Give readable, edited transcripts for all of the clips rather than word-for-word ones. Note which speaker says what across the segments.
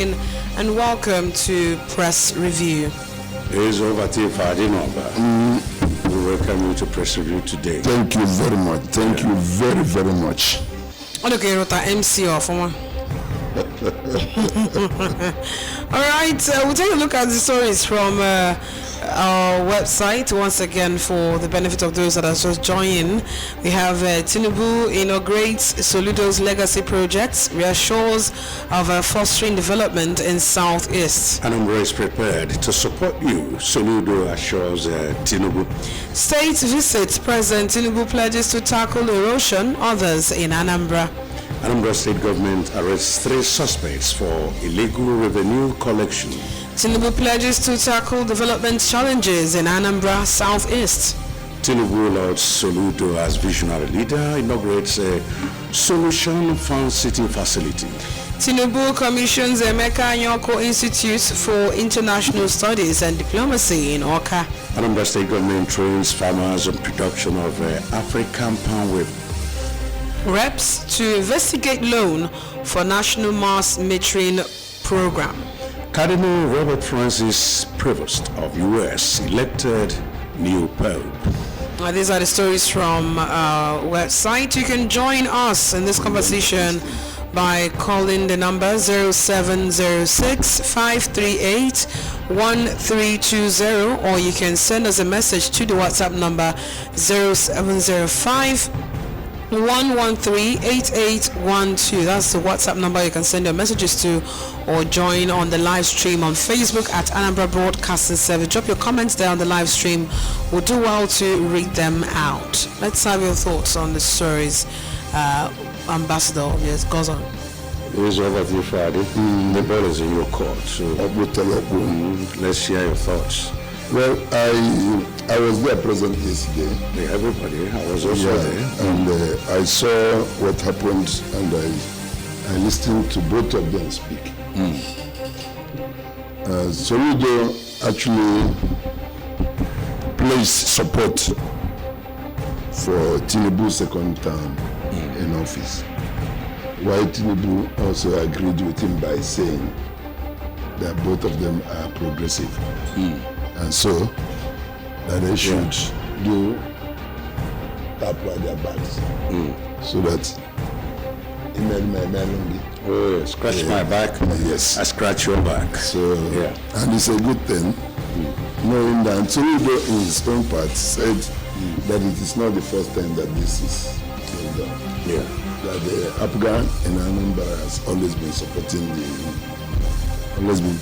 Speaker 1: and welcome to Press Review.
Speaker 2: Is over to Anambra. We welcome you to Press Review today.
Speaker 3: Thank you very much. Thank you very, very much.
Speaker 1: Okay, Rota MC or former. All right, we'll take a look at the stories from our website once again for the benefit of those that are just joining. We have Tinubu inaugurates Soludo's legacy projects, reassures of fostering development in Southeast.
Speaker 2: Anambra is prepared to support you. Soludo assures Tinubu.
Speaker 1: State visits President Tinubu pledges to tackle erosion, others in Anambra.
Speaker 2: Anambra State government arrests 3 suspects for illegal revenue collection.
Speaker 1: Tinubu pledges to tackle development challenges in Anambra Southeast.
Speaker 2: Tinubu lauds Soludo as visionary leader, inaugurates a solution fund city facility.
Speaker 1: Tinubu commissions Emeka Anyoko Institute for International Studies and Diplomacy in Awka.
Speaker 2: Anambra State government trains farmers on production of African palm whip.
Speaker 1: Reps to investigate loan for National Mass Metering Program.
Speaker 2: Cardinal Robert Francis, Provost of U.S., elected new Pope.
Speaker 1: These are the stories from our website. You can join us in this conversation by calling the number 0706-538-1320, or you can send us a message to the WhatsApp number 0705-113-8812. That's the WhatsApp number you can send your messages to, or join on the live stream on Facebook at Anambra Broadcasting Service. Drop your comments there on the live stream. We'll do well to read them out. Let's have your thoughts on the stories. Ambassador, yes, goes on.
Speaker 2: It is over to you, Friday. The ball is in your court, so let's hear your thoughts.
Speaker 3: Well, I was there present yesterday.
Speaker 2: Yeah, everybody, I was also there.
Speaker 3: And I saw what happened, and I listened to both of them speak. Soludo actually placed support for Tinubu's second term in office, while Tinubu also agreed with him by saying that both of them are progressive. And so that they should do tap on their backs so that
Speaker 2: scratch my back.
Speaker 3: Yes,
Speaker 2: I scratch your back.
Speaker 3: So and it's a good thing, knowing that Soludo in his own part said that it is not the first time that this is being done. That the Afghan and Anambra has always been supporting the national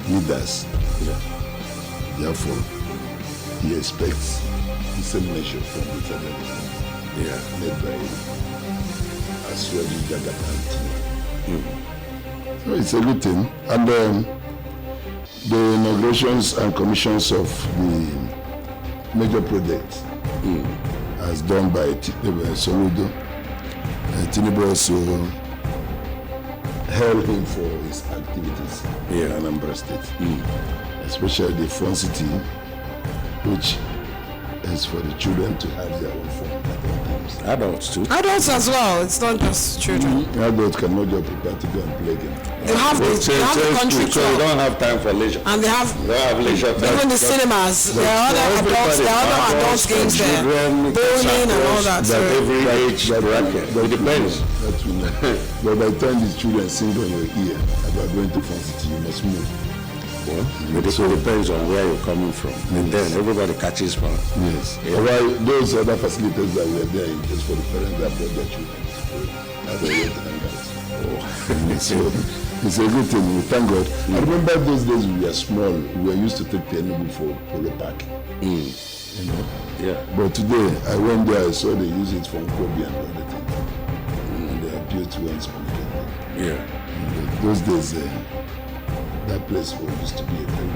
Speaker 3: leaders. Therefore, he expects the same measure from the federal government made by Aswadi Jagatanti. So it's a good thing. And the inaugurations and commissions of the major projects as done by Soludo. Tinubu also held him for his activities in Anambra State, especially the fun city, which is for the children to have their own fun at all times.
Speaker 2: Adults too.
Speaker 1: Adults as well. It's not just children.
Speaker 3: Adults cannot just prepare to go and play game.
Speaker 1: They have the country
Speaker 2: club. So you don't have time for leisure.
Speaker 1: And they have
Speaker 2: leisure time.
Speaker 1: Even the cinemas. There are other adult games there. Bowling and all that.
Speaker 2: That every age bracket. It depends.
Speaker 3: But by the time the children sing on your ear about going to fun city, you must move.
Speaker 2: But it depends on where you're coming from. And then everybody catches fun.
Speaker 3: Yes. While those other facilities that were there, just for the parents that brought their children. That's a way to hang out. So it's a good thing. We thank God. I remember those days we were small. We were used to take the Enugu for Polo Park. You know? But today, I went there, I saw they use it for Nkobi and other things. And they are built well spectacular. Those days, that place used to be a very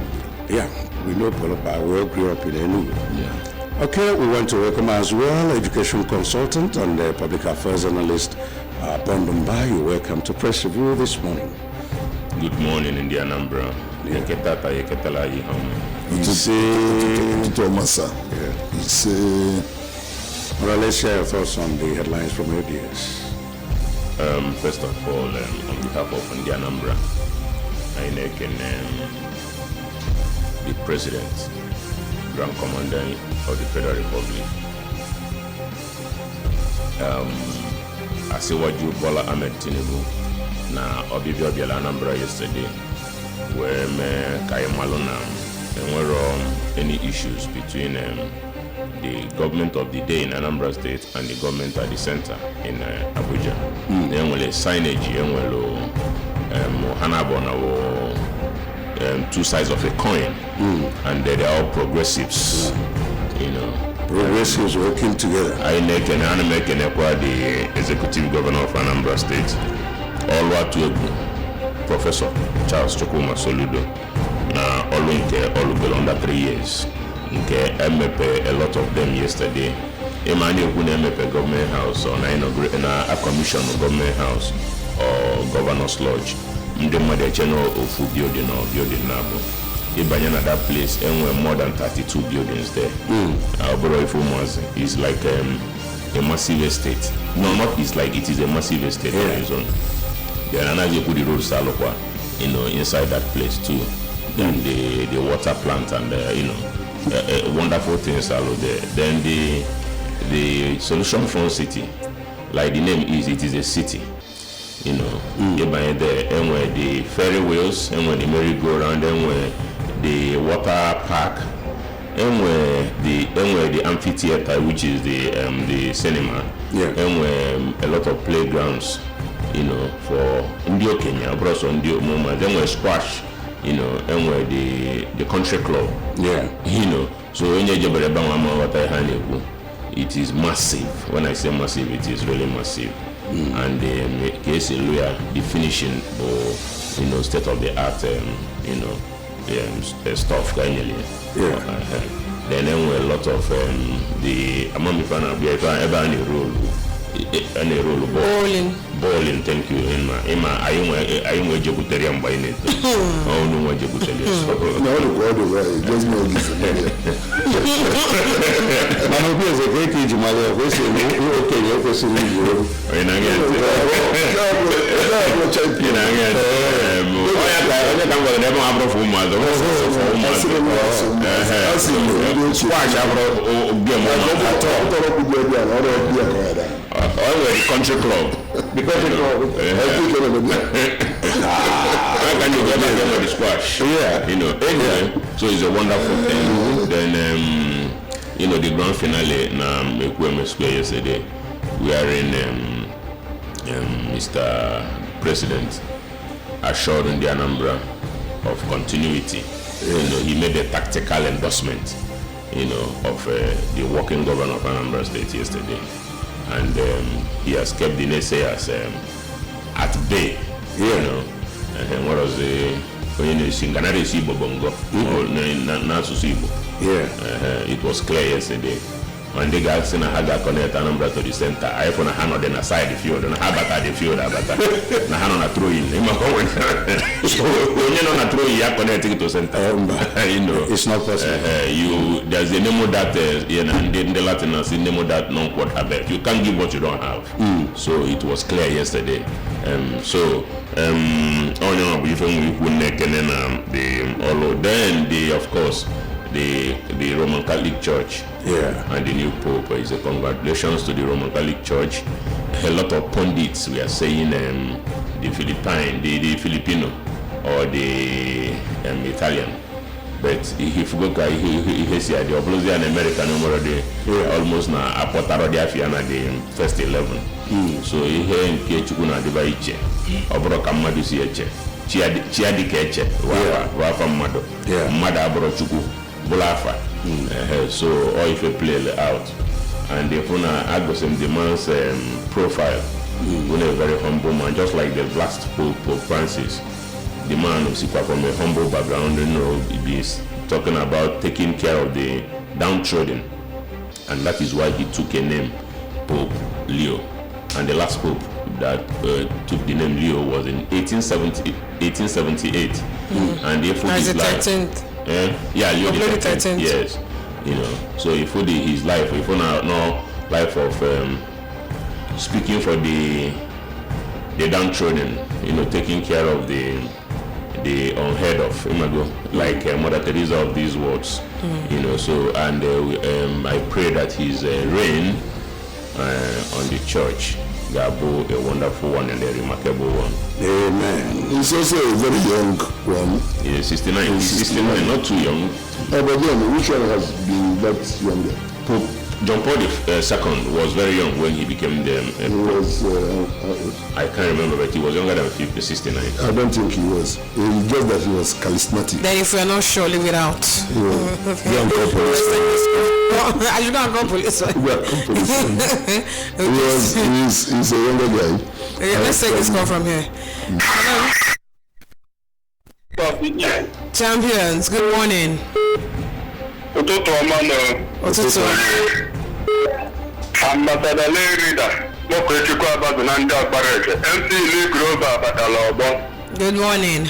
Speaker 3: good.
Speaker 2: We know Polo Park. We all grew up in Enugu. Okay, we want to welcome as well education consultant and public affairs analyst Anambra. You're welcome to Press Review this morning.
Speaker 4: Good morning, in the Anambra.
Speaker 2: Let's share your thoughts on the headlines from ABS.
Speaker 4: First of all, on behalf of Anambra, I can the President, Grand Commander of the Federal Republic. I see what you Bola Ahmed Tinubu na Obibia Biala Anambra yesterday, where Kayamalona and were any issues between the government of the day in Anambra State and the government at the center in Abuja. Then will signage and will Hanabona two sides of a coin, and they're all progressives. You know.
Speaker 2: Progressives working together.
Speaker 4: I make an Animec and the executive governor of Anambra State, all to Professor Charles Chukuma Soludo. Now, all under 3 years. Okay, MP, a lot of them yesterday. Emmanuel MP government house or a commission of government house or governor's lodge. The mother general of food building or building now. Ibanyana that place and we're more than 32 buildings there. It's like a massive estate. No, not it's like it is a massive estate on its own. Then another put the road salokwa, inside that place too. Then the water plant and wonderful things are there. Then the solution front city, like the name is, it is a city. By there, and where the ferry wheels, and where the merry-go-round, and where the water park, and where the amphitheater, which is the cinema, and where a lot of playgrounds, for Indio Kenya, but also Indio Moma, then where squash, and where the country club, so when you it is massive. When I say massive, it is really massive. And the finishing or state of the art stuff finally. Then a lot of the bowling, thank you. I am a Jebutarian by it. Oh no, Jebutarian.
Speaker 3: Just know this.
Speaker 2: Is a great age, my
Speaker 4: country club.
Speaker 3: Because
Speaker 4: how can you get the squash? Anyway, so it's a wonderful thing. Then the grand finale na Ekweme Square yesterday. We are in Mr. President assured in the Anambra of continuity. He made a tactical endorsement, of the working governor of Anambra State yesterday. And he has kept the naysayers at bay, And what was the Singanare Bongo? It was clear yesterday. When the guys in a Haga connect Anambra to the center, I put a hand on the side the field and have at the field, but a hand on a throw in. So when you're on a throw, you are connecting to center.
Speaker 2: It's not possible.
Speaker 4: There's a name that and in the Latin is a name that non what have. You can't give what you don't have. So it was clear yesterday. Then of course the Roman Catholic Church and the new Pope is a congratulations to the Roman Catholic Church. A lot of pundits we are saying the Filipino or the Italian, but he forgot he the Oblosian American already almost na apotaro the Afiana the first 11. So he here in Piechukuna Divaiche Obro Kamadu Sieche Chiadi Keche Wafa Mado Mada Abro Chuku Bulafa. So or if you play out and the Puna Agosem demands profile, when a very humble man, just like the last Pope Francis, the man who's from a humble background, he's talking about taking care of the downtrodden, and that is why he took a name Pope Leo. And the last Pope that took the name Leo was in 1878, and he put his life. Leo the 13th. Yes, so he put his life. If you know life of speaking for the the downtrodden, taking care of the unheard of, like Mother Teresa of these words, So, and I pray that his reign on the church will be a wonderful one and a remarkable one.
Speaker 3: Amen. He's also a very young one.
Speaker 4: Yeah, 69. 69, not too young.
Speaker 3: But then, which one has been that younger?
Speaker 4: Pope John Paul II was very young when he became the.
Speaker 3: He was.
Speaker 4: I can't remember, but he was younger than 69.
Speaker 3: I don't think he was. It's just that he was charismatic.
Speaker 1: Then, if we're not sure, leave it out.
Speaker 3: Young couple.
Speaker 1: I should not go police.
Speaker 3: He's a younger guy.
Speaker 1: Okay, let's take this call from here. Champions, good morning.
Speaker 5: Ambassador Leader,
Speaker 1: good morning.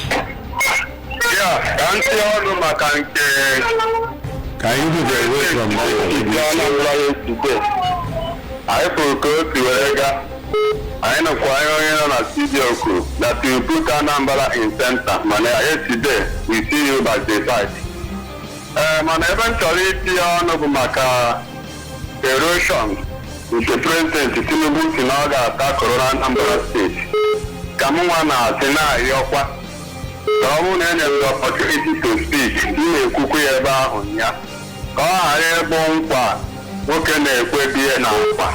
Speaker 5: Yeah,
Speaker 2: Can you be away from
Speaker 5: I forgot to I know why studio that you put Anambra in center. Yesterday we see you by the side. Man, eventually on Maka erosion with the president Tinubu Sinaga attack around Anambra State. Kamuana Sina Yokwa. Someone has the opportunity to speak. You kuku eba onya. Ka are bomba. Woke na ekwe bie na akwa.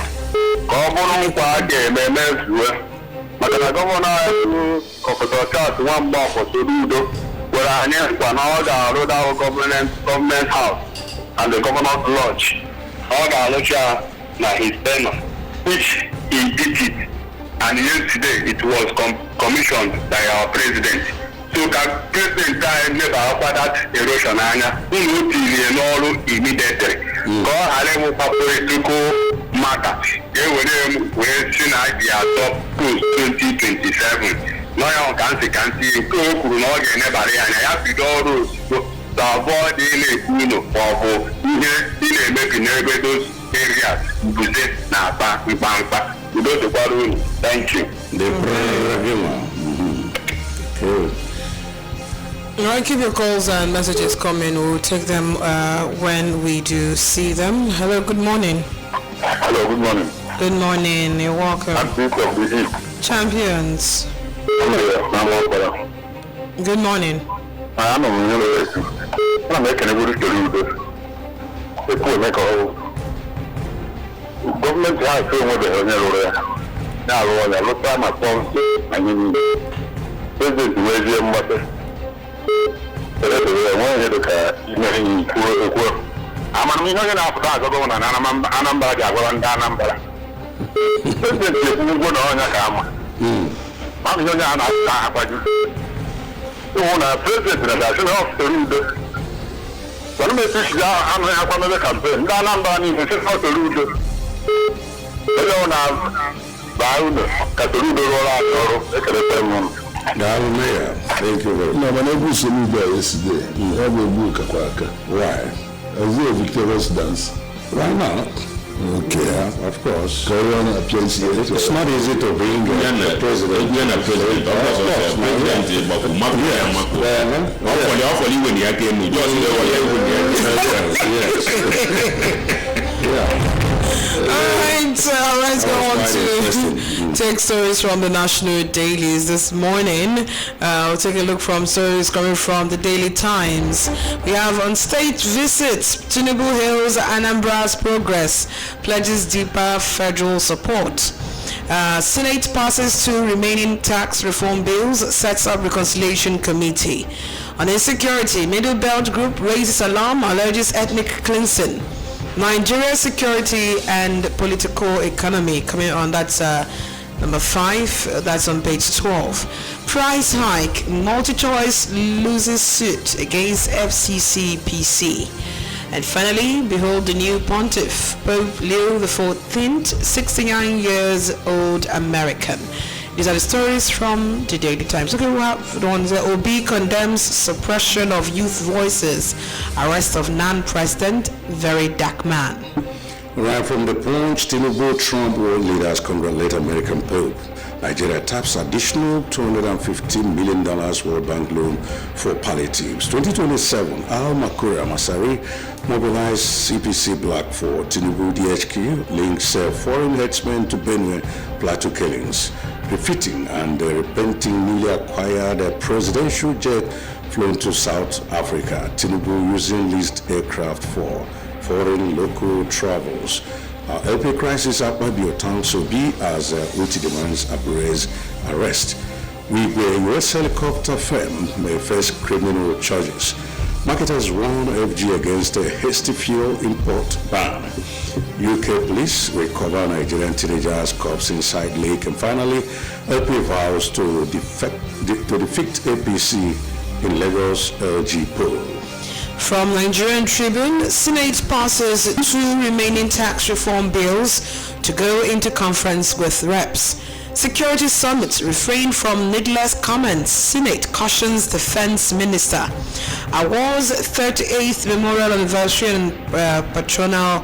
Speaker 5: Ka oburu nkwa ga-eme mezuwe. Maka na gọvanọ Kọfọtọ Charles Nwamba Ọfọsoludo were anyị nkwa na ọ ga-arụ dawo government house and the governor's lodge. Ọ ga-alụcha na his tenure, which he did it. And yesterday it was commissioned by our president. So the president never offered that erosion anya. Immediately. God had a political matter. They were soon at the top post 2027. No one can see never and I have to do to avoid any for making those areas to say Napa, Bampa. Thank you.
Speaker 1: All right, keep your calls and messages coming. We'll take them when we do see them. Hello, good morning.
Speaker 5: Hello, good morning.
Speaker 1: Good morning. You're welcome.
Speaker 5: I'm Prince of the East.
Speaker 1: Champions. Good morning.
Speaker 5: I am I'm making a good story. The poor make a government has to what the now I look at my phone. I mean, President William Water. I'm not going to have to go on Anambra and Anambra. President is going on a camera. I'm going to have president of the road. One may fish down another campaign. Anambra needs to not to lose. They don't have bound Catoludo or
Speaker 2: Thank you very much.
Speaker 3: No, but I was in there yesterday. I have a book.
Speaker 2: Right.
Speaker 3: I was a victorious dance.
Speaker 2: Why not?
Speaker 3: Okay.
Speaker 2: Yeah, of course.
Speaker 3: Corona appears here.
Speaker 2: It's not easy to bring the president.
Speaker 1: Alright, let's go on to take stories from the national dailies this morning. We'll take a look from stories coming from the Daily Times. We have on state visits, Tinubu hails Anambra's progress, pledges deeper federal support. Senate passes two remaining tax reform bills, sets up reconciliation committee. On insecurity, Middle Belt Group raises alarm, alleges ethnic cleansing. Nigeria security and political economy coming on, that's number 5, that's on page 12. Price hike, multi-choice loses suit against FCC PC. And finally, behold the new pontiff, Pope Leo XIV, 69 years old American. These are the stories from the Daily Times. Okay, we have the ones that OB condemns suppression of youth voices, arrest of non-president, very dark man.
Speaker 2: Right from the Punch, Tinubu Trump world leaders congratulate American Pope. Nigeria taps additional $215 million World Bank loan for palliatives. 2027, Al Makura Masari mobilized CPC Black for Tinubu DHQ, links foreign headsmen to Benue Plateau killings, refitting and repenting newly acquired presidential jet flown to South Africa. Tinubu using leased aircraft for foreign local travels. LP crisis at Mabio Town so be as Uti demands Abure's arrest. We were US helicopter firm may face criminal charges. Marketers warn FG against a hasty fuel import ban. UK police recover Nigerian teenagers' corpse inside lake. And finally, LP vows to defect APC in Lagos LG poll.
Speaker 1: From Nigerian Tribune, Senate passes 2 remaining tax reform bills to go into conference with reps. Security Summit refrain from needless comments. Senate cautions Defense Minister. Awards 38th Memorial Anniversary and Patronal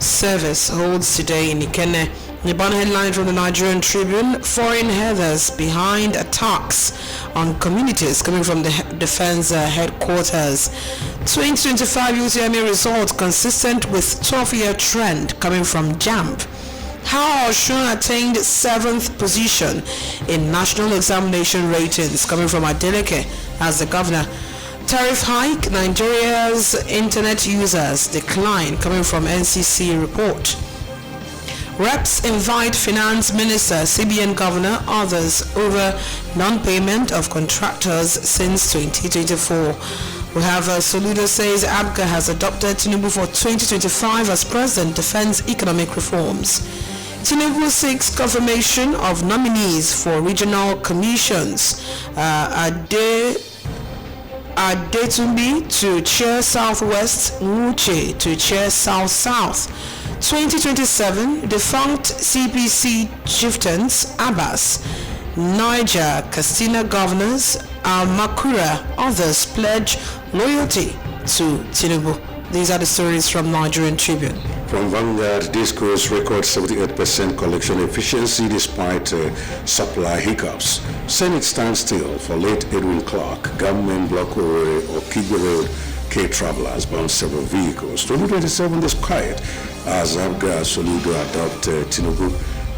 Speaker 1: Service holds today in Ikenne. The bottom headline from the Nigerian Tribune: foreign heathers behind attacks on communities coming from the defense headquarters. 2025 UTME results consistent with 12-year trend coming from JAMB. How Osun attained 7th position in national examination ratings coming from Adeleke as the governor. Tariff hike, Nigeria's internet users decline coming from NCC report. Reps invite Finance Minister, CBN Governor, others over non-payment of contractors since 2024. We have Soludo says ABGA has adopted Tinubu for 2025 as President, defends economic reforms. Tinubu seeks confirmation of nominees for regional commissions. Adetumbi to chair Southwest, Wuche to chair South-South. 2027, defunct CPC chieftains, Abbas, Niger, Castina governors, Al-Makura, others pledge loyalty to Tinubu. These are the stories from Nigerian Tribune.
Speaker 2: From Vanguard, Discourse records 78% collection efficiency despite supply hiccups. Senate stands still for late Edwin Clark. Government block Owerri or Kigbe Road. Travelers bound several vehicles. 2027 is quiet as ABGA Soludo adopt Tinubu.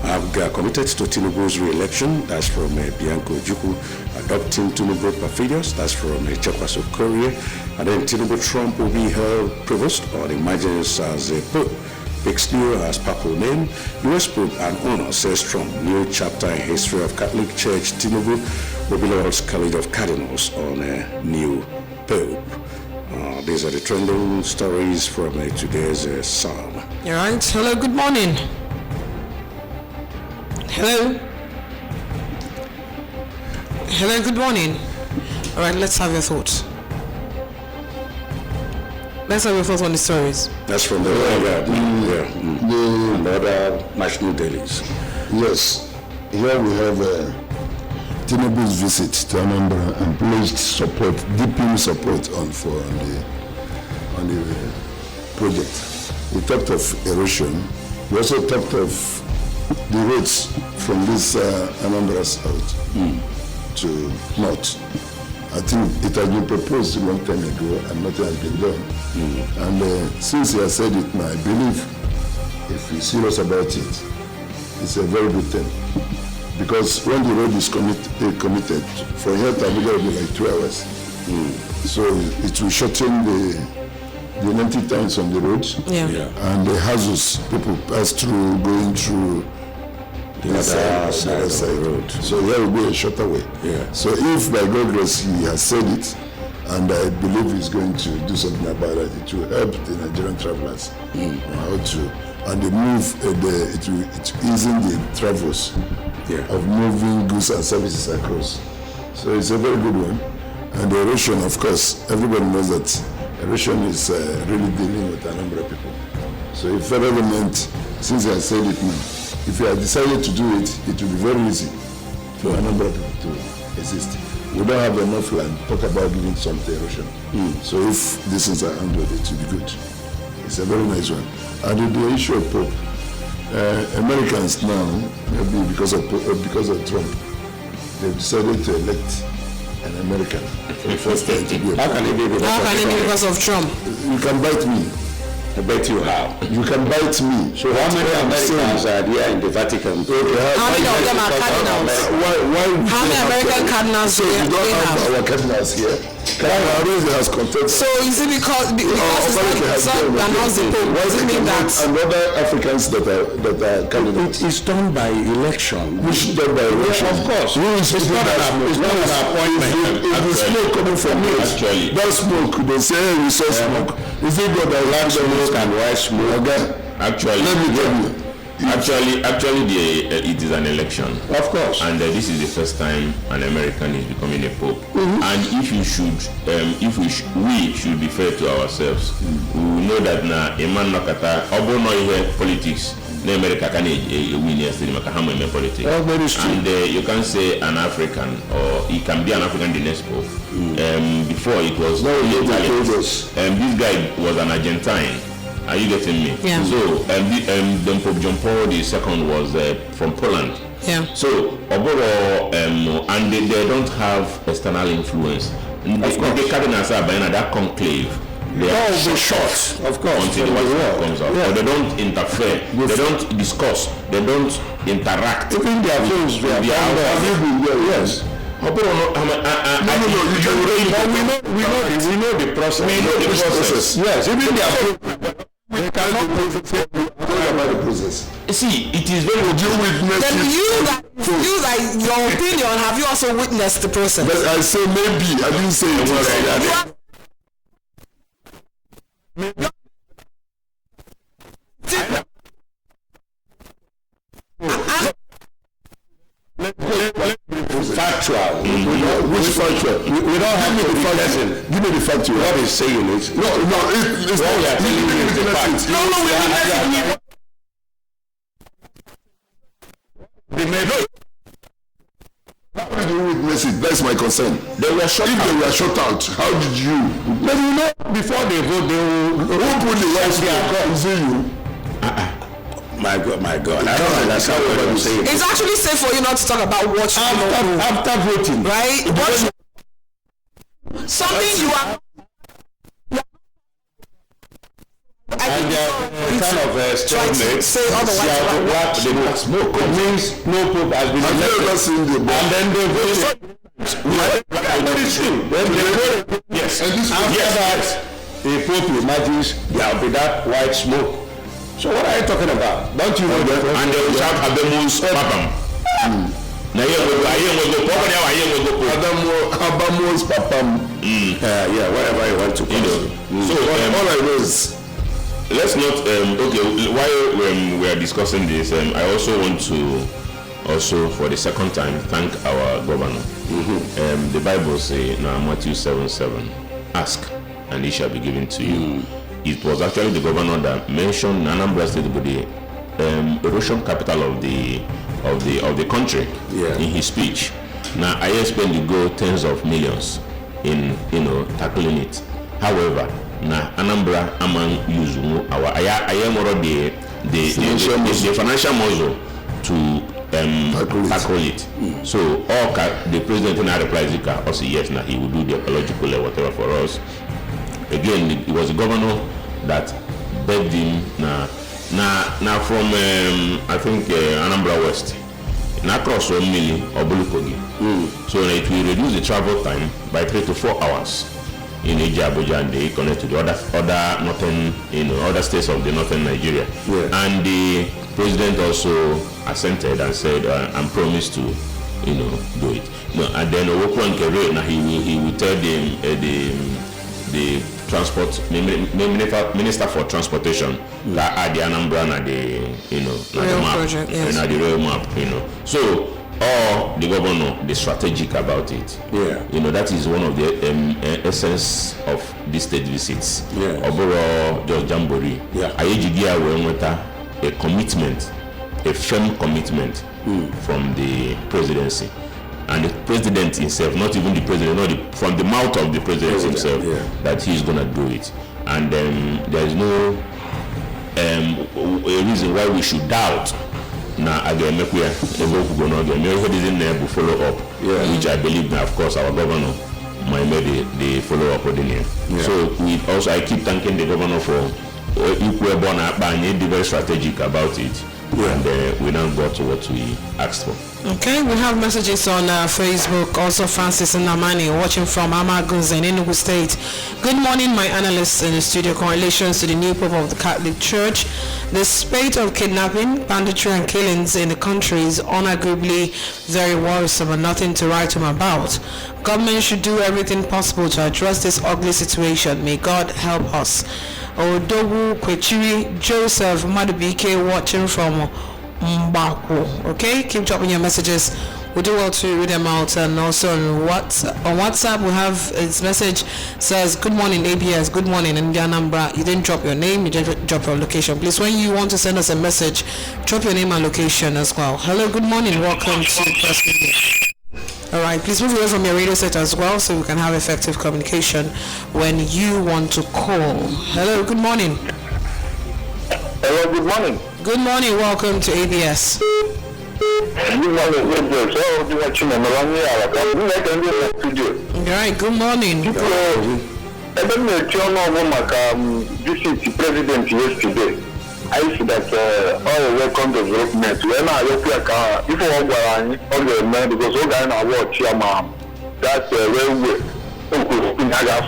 Speaker 2: ABGA committed to Tinubu's re-election. That's from Bianco Juku. Adopting Tinubu Perfidious. That's from Chakwaso Courier. And then Tinubu Trump will be held provost on emergence as a pope. Picks new as papal name. US Pope and honor, says Trump. New chapter in history of Catholic Church. Tinubu will be Lord's College of Cardinals on a new pope. These are the trending stories from today's psalm.
Speaker 1: All right. Hello, good morning. Hello. Hello, good morning. All right, let's have your thoughts. Let's have your thoughts on the stories.
Speaker 2: That's from the other national dailies.
Speaker 3: Yes. Here we have Tinubu's visit to Anambra and pledged support, deepening support on the project. He talked of erosion. He also talked of the roads from this Anambra south to north. I think it has been proposed a long time ago and nothing has been done. And since he has said it now, I believe if he's serious about it, it's a very good thing. Because when the road is committed, for here to Abuja will be like 2 hours. So it will shorten the lengthy times on the road. And the houses people pass through, going through the other side of the road. So here will be a shorter way. So if by God grace he has said it, and I believe he's going to do something about it, it will help the Nigerian travelers on how to, and the move, it's easing the travels of moving goods and services across. So it's a very good one. And the erosion, of course, everybody knows that erosion is really dealing with a number of people. So if federal government, since I said it now, if you have decided to do it, it will be very easy for a number of people to exist. We don't have enough land. Talk about giving some to erosion. So if these things are handled, it will be good. It's a very nice one. And the issue of Pope, Americans now, maybe because of Trump, they've decided to elect an American for the first time to be
Speaker 2: How can it be
Speaker 1: because of Trump?
Speaker 3: You can bite me.
Speaker 2: I bet you how.
Speaker 3: You can bite me.
Speaker 2: So how many Americans are there in the Vatican?
Speaker 1: How many of them are cardinals? How many American cardinals do we have?
Speaker 3: Our cardinals here. Cardinals has contested.
Speaker 1: So is it because it's not announced the Pope? Does it mean that?
Speaker 3: And other Africans that are cardinals.
Speaker 2: It's done by election.
Speaker 3: Which is done by election.
Speaker 2: Of course.
Speaker 3: It's not an appointment. It's smoke coming from me.
Speaker 4: Actually.
Speaker 3: That smoke, they say we saw smoke. Is it God that
Speaker 2: Black smoke and white smoke?
Speaker 4: Actually,
Speaker 3: let me tell you.
Speaker 4: It is an election.
Speaker 2: Of course.
Speaker 4: And this is the first time an American is becoming a pope. And if we should be fair to ourselves, we will know that now a man nakata obo no here politics. In America can win yesterday in politics. And you can say an African, or he can be an African the next pope. Before it was this guy was an Argentine. Are you getting me?
Speaker 1: Yeah.
Speaker 4: So then Pope John Paul II was from Poland.
Speaker 1: Yeah.
Speaker 4: So overall, and they don't have external influence. The cardinals are by that conclave. They are short,
Speaker 2: of course,
Speaker 4: until the White comes out. But they don't interfere. They don't discuss. They don't interact.
Speaker 2: Even their phones, they are yes.
Speaker 4: We know the process. We know the process.
Speaker 2: Yes, even their they cannot about the process.
Speaker 4: See, it is very
Speaker 1: witness. Then you that your opinion, have you also witnessed the process?
Speaker 3: But I say maybe. I didn't say it was that.
Speaker 2: Factual.
Speaker 3: Which factual?
Speaker 2: We don't have to be guessing.
Speaker 3: Give me the factual.
Speaker 2: What is saying is
Speaker 3: no. It's
Speaker 2: what we are telling you is the fact.
Speaker 3: How did you witness it? That's my concern.
Speaker 4: They were shut out.
Speaker 3: If they were shut out, how did you?
Speaker 2: But you know, before they vote, they will
Speaker 3: put the white flag. Is it you?
Speaker 2: My God. I don't understand what you're saying.
Speaker 1: It's actually safe for you not to talk about what you know.
Speaker 2: After voting.
Speaker 1: Right? Something you are...
Speaker 2: And they are kind of stalemate.
Speaker 1: Say otherwise.
Speaker 2: They will smoke. It means no pope has been elected. And then they vote. Yes. And this after that, a pope emerges, there will be that white smoke. So what are you talking about? Don't you know that?
Speaker 4: And they will shout Habemus Papam.
Speaker 3: Habemus Papam.
Speaker 2: Yeah, whatever you want to call it.
Speaker 3: So all I know is,
Speaker 4: let's not while we are discussing this, I also want to for the second time thank our governor. The Bible says now Matthew 7:7, ask and it shall be given to you. It was actually the governor that mentioned Anambra State to be the erosion capital of the country in his speech. Now I expect to go tens of millions in tackling it. However, now Anambra among you I am already the financial muscle to tackle it. So all the president now replies also yes, now he will do the ecological or whatever for us. Again, it was the governor that begged him now from I think Anambra West. Now cross 1 million or Bulukogi. So it will reduce the travel time by 3 to 4 hours in Abuja, and they connect to the other northern, other states of the northern Nigeria. And the president also assented and said and promised to do it. And then he will tell the transport minister for transportation that at the Anambra and the rail map, So or the governor, the strategic about it. That is one of the essence of these state visits. Overall, George Jambori. Ayejigia will a commitment, a firm commitment from the presidency. And the president himself, not even the president, from the mouth of the president himself, that he's going to do it. And there is no a reason why we should doubt. Now again, make we follow up, which I believe now, of course, our governor might make the follow up with him. So I keep thanking the governor for being very strategic about it. And we now got to what we asked for.
Speaker 1: Okay, we have messages on Facebook. Also, Francis Namani watching from Amagunza in Enugu State. Good morning, my analysts in the studio. Congratulations to the new Pope of the Catholic Church. The spate of kidnapping, banditry, and killings in the country is unarguably very worrisome and nothing to write home about. Government should do everything possible to address this ugly situation. May God help us. Odogu Kwechiri Joseph Madubike watching from Mbako. Okay, keep dropping your messages. We do well to read them out. And also on WhatsApp we have his message says, good morning ABS, good morning Anambra. You didn't drop your name, you didn't drop your location. Please, when you want to send us a message, drop your name and location as well. Hello, good morning, welcome to Press Media. Alright, please move away from your radio set as well so we can have effective communication when you want to call. Hello, good morning.
Speaker 5: Hello, good morning.
Speaker 1: Good morning, welcome to ABS.
Speaker 5: Good morning,
Speaker 1: Alright, good morning.
Speaker 5: I don't know if you know visit president yesterday. I see that all the welcome development. When I look like before all the men because all guys are watch that's railway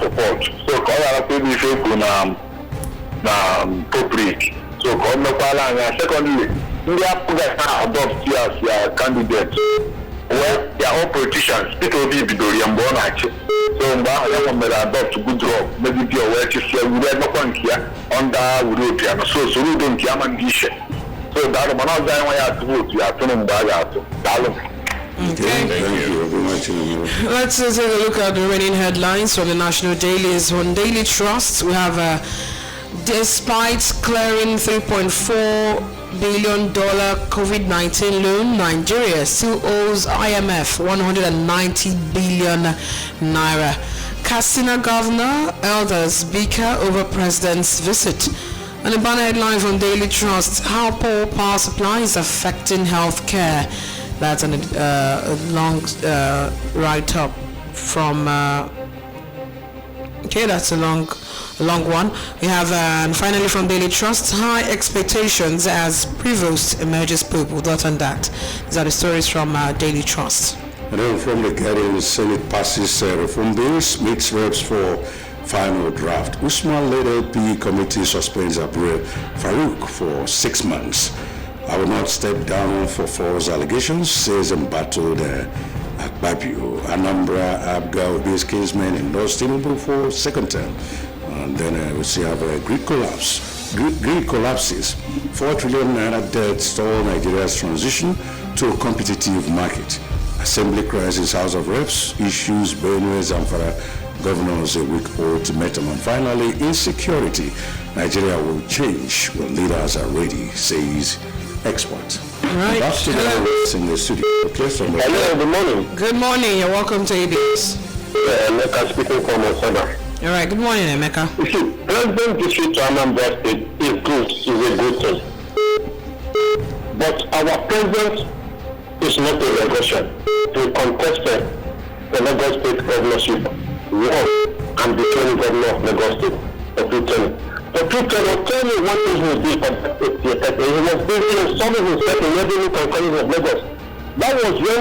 Speaker 5: support. So call our people public. So come no secondly, India adopt as candidates. Well, they are all politicians. It will be Bidorian Bonach. So I want to adopt good job. Maybe be aware to see we are not one here under European. So we don't care and dish. So that one of them I have to vote. You are turning back out.
Speaker 1: Okay. Thank you very much. Let's take a look at the remaining headlines from the national dailies. On Daily Trust, we have despite clearing $3.4 billion COVID-19 loan, Nigeria still owes IMF 190 billion naira. Katsina governor, elders bicker over president's visit. And a banner headline from Daily Trust: how poor power supply is affecting health care. That's a long write-up from okay, that's a long one. We have and finally from Daily Trust, high expectations as Prevost emerges Pope. We'll dot on that. These are the stories from Daily Trust.
Speaker 2: And then from the Guardian, the Senate passes reform bills, meets reps for final draft. Usman led LP committee suspends Abdul Farouk for 6 months. I will not step down for false allegations, says embattled Akpabio. Anambra Abga Obi's kinsmen endorsed Tinubu for second term. And then we see have a Greek collapse. Greek collapses. 4 trillion naira debt stall Nigeria's transition to a competitive market. Assembly crisis, House of Reps issues Benue Zamfara governors a week ultimatum. And finally, insecurity. Nigeria will change when leaders are ready, says expert.
Speaker 1: Right.
Speaker 2: Hello. In the studio. Okay, so
Speaker 5: hello, good morning.
Speaker 1: Good morning. You're welcome to ABS.
Speaker 5: Emeka speaking from Osada.
Speaker 1: All right. Good morning, Emeka.
Speaker 5: You see, President visit to Anambra State is good, is a good thing. But our president is not a Lagosian. He contested the Lagos State governorship, won, and became governor of Lagos State for 2 terms. For 2 terms, tell me what is he did for that 8 years. He was busy installing himself in every conquering of Lagos. That was when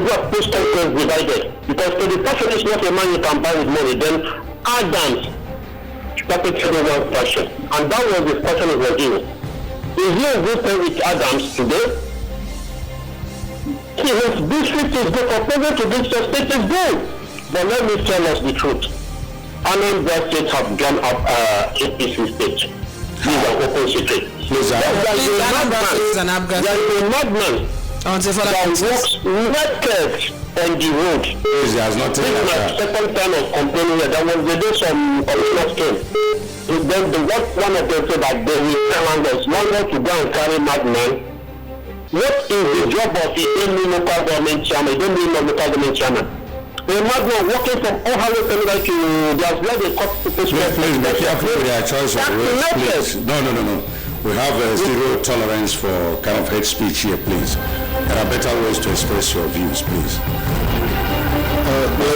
Speaker 5: the post-conference divided. Because to the person is not a man you can buy with money, then Adams started telling one person. And that was the question of the deal. Is he a good thing with Adams today? His district is good for president to this state is good. But let me tell us the truth. Anambra State have gone up APC state. These are open secret. There is a madman that walks naked on the road.
Speaker 2: This is my
Speaker 5: second time of complaining that there was the day some commissioners came. Then one of them said that they will tell us longer to go and carry madman. What is the job of the local government chairman? They don't need no local government chairman. The madman working from Ohio Seminary to there's where they cut the
Speaker 2: please be careful with their choice of words. Please. No. We have zero tolerance for kind of hate speech here, please. There are better ways to express your views, please.
Speaker 1: No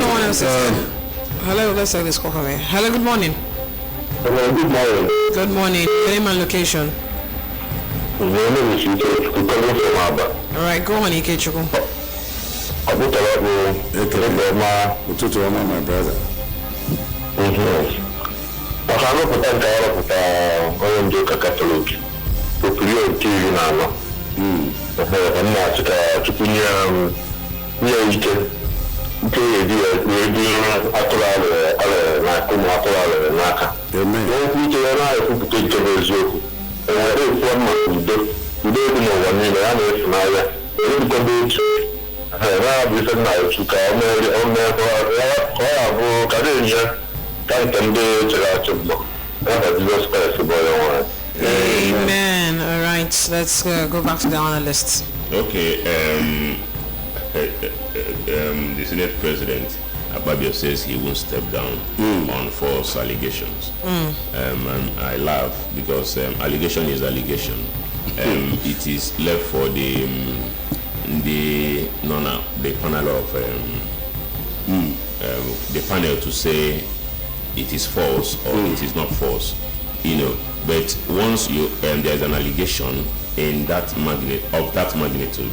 Speaker 1: one else is hello, let's take this call for me. Hello, good morning.
Speaker 5: Hello, good morning.
Speaker 1: Good morning. Your name and location.
Speaker 5: My name is Ike, I'm calling from Anambra.
Speaker 1: All right, go on, Ikechukwu.
Speaker 2: My brother.
Speaker 5: Maka arụpụta nke arụpụta onye ndị ụka Katọlik okiri nke iri na anọ ka m na-achị ka Chukwu nye ike nke edi atụrụ alịrị n'aka ụmụ atụrụ alịrị n'aka n'okwu ike ya na-ekwupụta nke bụ eziokwu enwere ekwuo mma udo dị n'ụwa niile ya na-efu n'anya erubikọba otu na-abụ ife nna etu ka ọ ya bụ ka na-enye ya
Speaker 1: Amen. All right, let's go back to the analysts.
Speaker 4: Okay. The Senate President Ababio says he won't step down on false allegations. And I laugh because allegation is allegation. It is left for the panel of the panel to say it is false or it is not false, but once there's an allegation in that magnitude,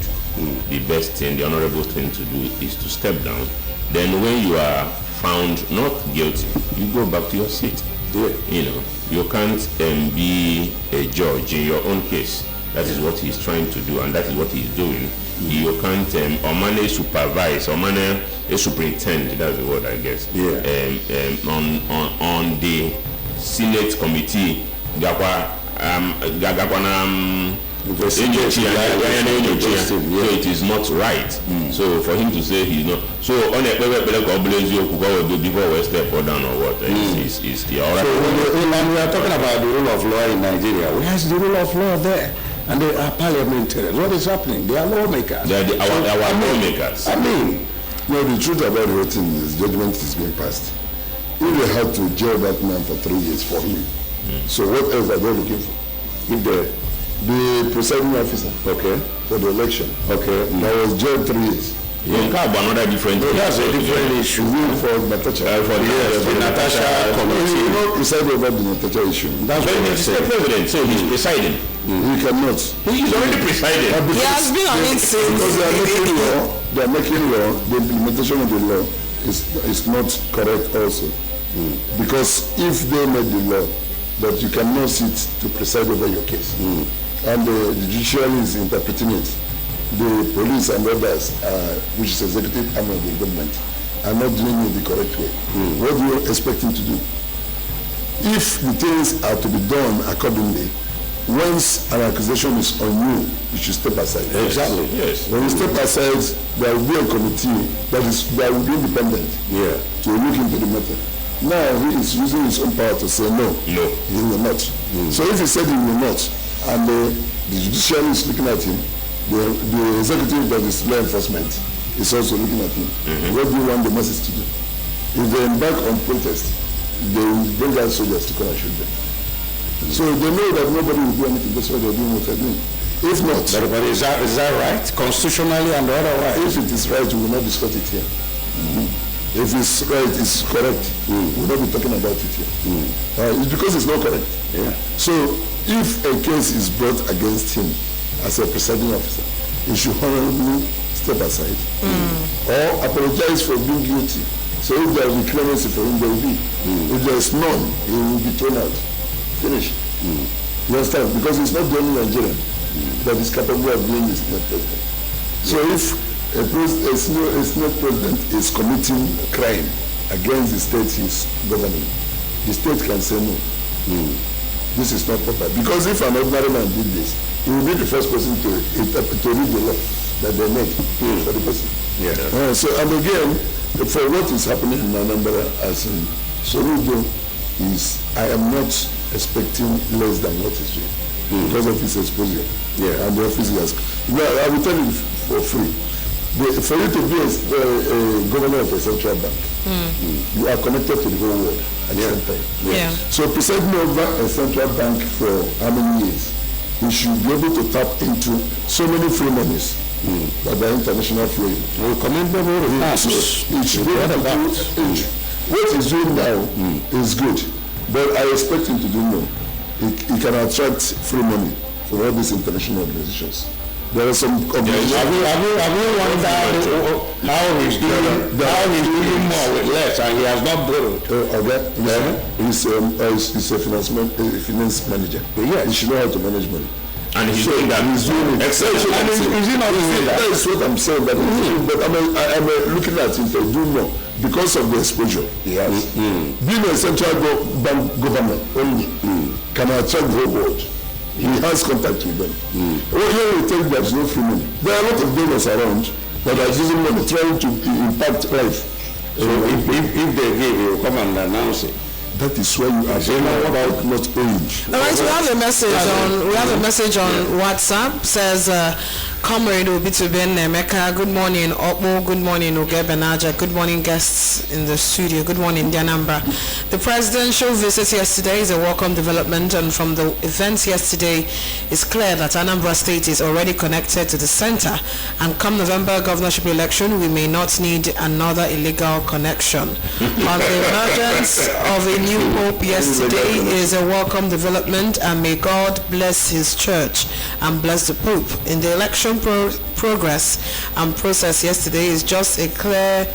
Speaker 4: the best thing, the honorable thing to do is to step down. Then when you are found not guilty, you go back to your seat. You can't be a judge in your own case. That is what he's trying to do, and that is what he's doing. You can't supervise or superintend, that's the word I guess. On the Senate committee, so it is not right. So for him to say he's not, so on a before we step or down or what is the alright.
Speaker 2: So when we are talking about the rule of law in Nigeria, where's the rule of law there? And they are parliamentarians. What is happening? They are lawmakers.
Speaker 4: They are our lawmakers.
Speaker 3: I mean, the truth about the whole thing is judgment is being passed. If they had to jail that man for 3 years for him, so what else are they looking for? If the presiding officer, for the election, that was jailed 3 years.
Speaker 4: Another different.
Speaker 2: That's a different issue.
Speaker 3: For Natasha.
Speaker 2: The Natasha committee.
Speaker 3: He said about the Natasha issue.
Speaker 2: That's what
Speaker 4: he's the president, so he's presiding.
Speaker 3: He cannot.
Speaker 4: He is already presiding.
Speaker 1: He has been on it since.
Speaker 3: Because they are making law, the implementation of the law is not correct also. Because if they made the law that you cannot sit to preside over your case, and the judiciary is interpreting it, the police and others, which is executive arm of the government, are not doing it the correct way. What do you expect him to do? If the things are to be done accordingly, once an accusation is on you, you should step aside.
Speaker 2: Exactly.
Speaker 4: Yes.
Speaker 3: When you step aside, there will be a committee that will be independent to look into the matter. Now he is using his own power to say no. He will not. So if he said he will not, and the judiciary is looking at him, the executive that is law enforcement is also looking at him. What do you want the masses to do? If they embark on protest, they will bring out soldiers to come and shoot them. So they know that nobody will do anything. That's why they're doing what they're doing. If not,
Speaker 2: but is that right? Constitutionally and otherwise?
Speaker 3: If it is right, we will not discuss it here. If it's right, it's correct, we will not be talking about it here. It's because it's not correct. So if a case is brought against him as a presiding officer, he should honorably step aside or apologize for being guilty. So if there will be clemency for him, there will be. If there is none, he will be thrown out. Finish. You understand? Because it's not the only Nigerian that is capable of being the Senate president. So if a Senate president is committing a crime against the state he's governing, the state can say no. This is not proper. Because if an ordinary man did this, he will be the first person to read the law that they made for the person. So, and again, for what is happening in Anambra as in Soludo is, I am not expecting less than what is doing because of his exposure. And the office has. Well, I will tell you for free. For you to be a governor of a central bank, you are connected to the whole world at the same time. So presiding over a central bank for how many years we should be able to tap into so many free monies that are international free.
Speaker 2: We commend them all.
Speaker 3: It should be able to do what he's doing now is good, but I expect him to do more. He can attract free money from all these international organizations. There are some organizations.
Speaker 2: Have you wondered how he's doing more with less, and he has not borrowed?
Speaker 3: He's a finance manager. Yeah, he should know how to manage money.
Speaker 4: And he's doing that.
Speaker 3: He's doing it.
Speaker 2: Is he not doing that?
Speaker 3: That is what I'm saying. But I'm looking at him to do more because of the exposure he has. Being a central bank government only can attract the whole world. He has contact with them. Here we think there's no free money. There are a lot of donors around that are using money trying to impact life.
Speaker 2: So if they give, he will come and announce it.
Speaker 3: That is why you are saying about not owing.
Speaker 1: All right, we have a message on WhatsApp. Says Comrade Obitube Nemeka, good morning Okmo, good morning Ugebenaja, good morning guests in the studio, good morning Anambra. The presidential visit yesterday is a welcome development, and from the events yesterday it's clear that Anambra State is already connected to the center, and come November governorship election we may not need another illegal connection. On the emergence of a new hope yesterday is a welcome development, and may God bless his church and bless the Pope. In the election progress and process yesterday is just a clear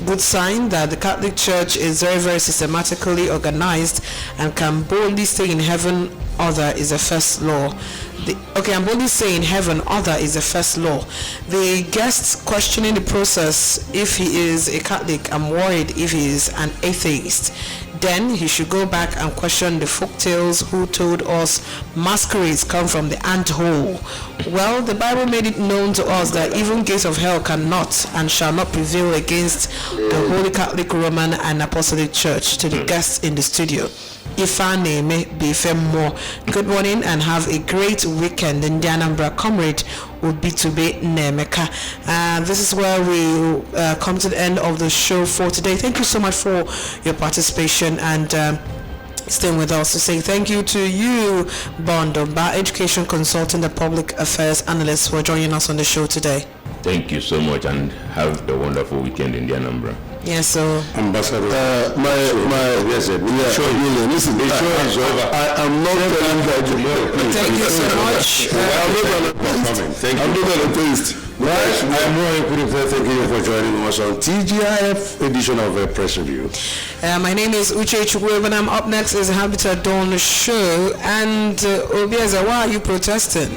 Speaker 1: good sign that the Catholic Church is very, very systematically organized and can boldly say in heaven, other is the first law. I'm boldly saying heaven, other is the first law. The guests questioning the process, if he is a Catholic, I'm worried if he is an atheist. Then he should go back and question the folk tales who told us masquerades come from the ant hole. Well, the Bible made it known to us that even gates of hell cannot and shall not prevail against the Holy Catholic, Roman and Apostolic Church. To the guests in the studio, good morning and have a great weekend. In the Anambra Comrade would be to be Nemeka. This is where we come to the end of the show for today. Thank you so much for your participation and staying with us. To say thank you to you, Bondomba, education consultant and public affairs analyst, for joining us on the show today.
Speaker 4: Thank you so much and have a wonderful weekend in the Anambra.
Speaker 1: Yes, so
Speaker 2: Ambassador,
Speaker 3: listen, the show is over. I'm not telling that.
Speaker 1: thank you so much.
Speaker 3: I'm not going to taste.
Speaker 2: I'm more thank you for joining us on TGIF edition of Press Review.
Speaker 1: My name is Uche Chukwu, and I'm up next is Habitat Dawn Show. And Obieza, why are you protesting?